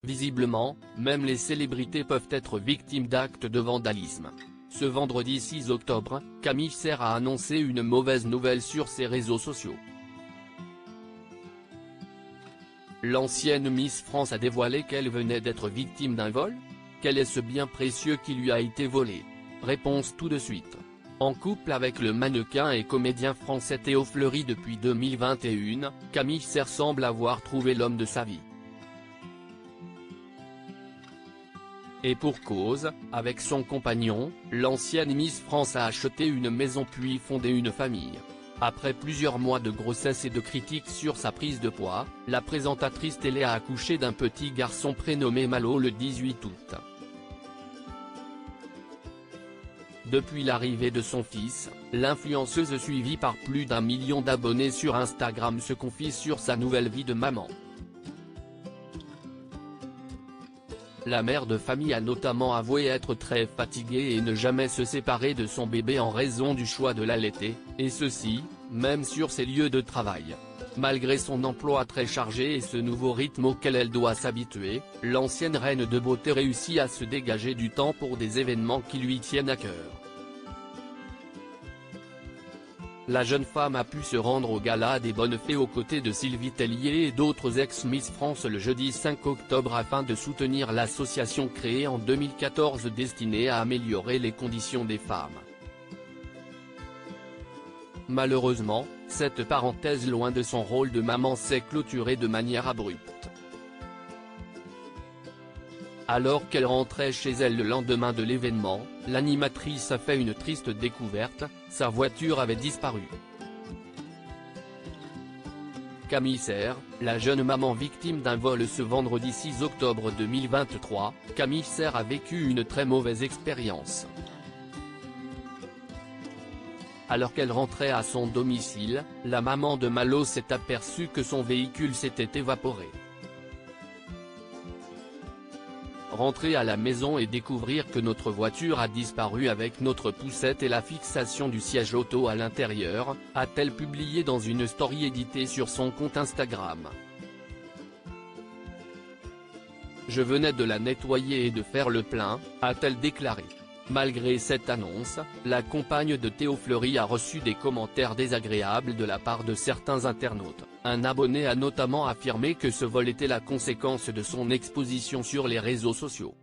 Visiblement, même les célébrités peuvent être victimes d'actes de vandalisme. Ce vendredi 6 octobre, Camille Serre a annoncé une mauvaise nouvelle sur ses réseaux sociaux. L'ancienne Miss France a dévoilé qu'elle venait d'être victime d'un vol. Quel est ce bien précieux qui lui a été volé? Réponse tout de suite. En couple avec le mannequin et comédien français Théo Fleury depuis 2021, Camille Serre semble avoir trouvé l'homme de sa vie. Et pour cause, avec son compagnon, l'ancienne Miss France a acheté une maison puis fondé une famille. Après plusieurs mois de grossesse et de critiques sur sa prise de poids, la présentatrice télé a accouché d'un petit garçon prénommé Malo le 18 août. Depuis l'arrivée de son fils, l'influenceuse suivie par plus d'1 million d'abonnés sur Instagram se confie sur sa nouvelle vie de maman. La mère de famille a notamment avoué être très fatiguée et ne jamais se séparer de son bébé en raison du choix de l'allaiter, et ceci, même sur ses lieux de travail. Malgré son emploi très chargé et ce nouveau rythme auquel elle doit s'habituer, l'ancienne reine de beauté réussit à se dégager du temps pour des événements qui lui tiennent à cœur. La jeune femme a pu se rendre au gala des Bonnes Fées aux côtés de Sylvie Tellier et d'autres ex-Miss France le jeudi 5 octobre afin de soutenir l'association créée en 2014 destinée à améliorer les conditions des femmes. Malheureusement, cette parenthèse loin de son rôle de maman s'est clôturée de manière abrupte. Alors qu'elle rentrait chez elle le lendemain de l'événement, l'animatrice a fait une triste découverte, sa voiture avait disparu. Camille Serre, la jeune maman victime d'un vol ce vendredi 6 octobre 2023, Camille Serre a vécu une très mauvaise expérience. Alors qu'elle rentrait à son domicile, la maman de Malo s'est aperçue que son véhicule s'était évaporé. Rentrer à la maison et découvrir que notre voiture a disparu avec notre poussette et la fixation du siège auto à l'intérieur, a-t-elle publié dans une story éditée sur son compte Instagram. Je venais de la nettoyer et de faire le plein, a-t-elle déclaré. Malgré cette annonce, la compagne de Théo Fleury a reçu des commentaires désagréables de la part de certains internautes. Un abonné a notamment affirmé que ce vol était la conséquence de son exposition sur les réseaux sociaux.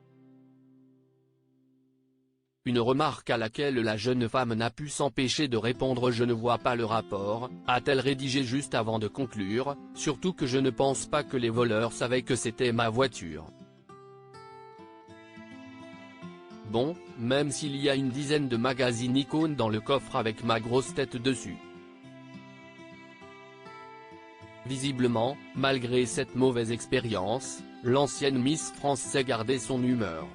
Une remarque à laquelle la jeune femme n'a pu s'empêcher de répondre « Je ne vois pas le rapport », a-t-elle rédigé juste avant de conclure, surtout que je ne pense pas que les voleurs savaient que c'était ma voiture. Bon, même s'il y a une dizaine de magazines icônes dans le coffre avec ma grosse tête dessus. Visiblement, malgré cette mauvaise expérience, l'ancienne Miss France sait garder son humeur.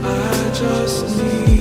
I just need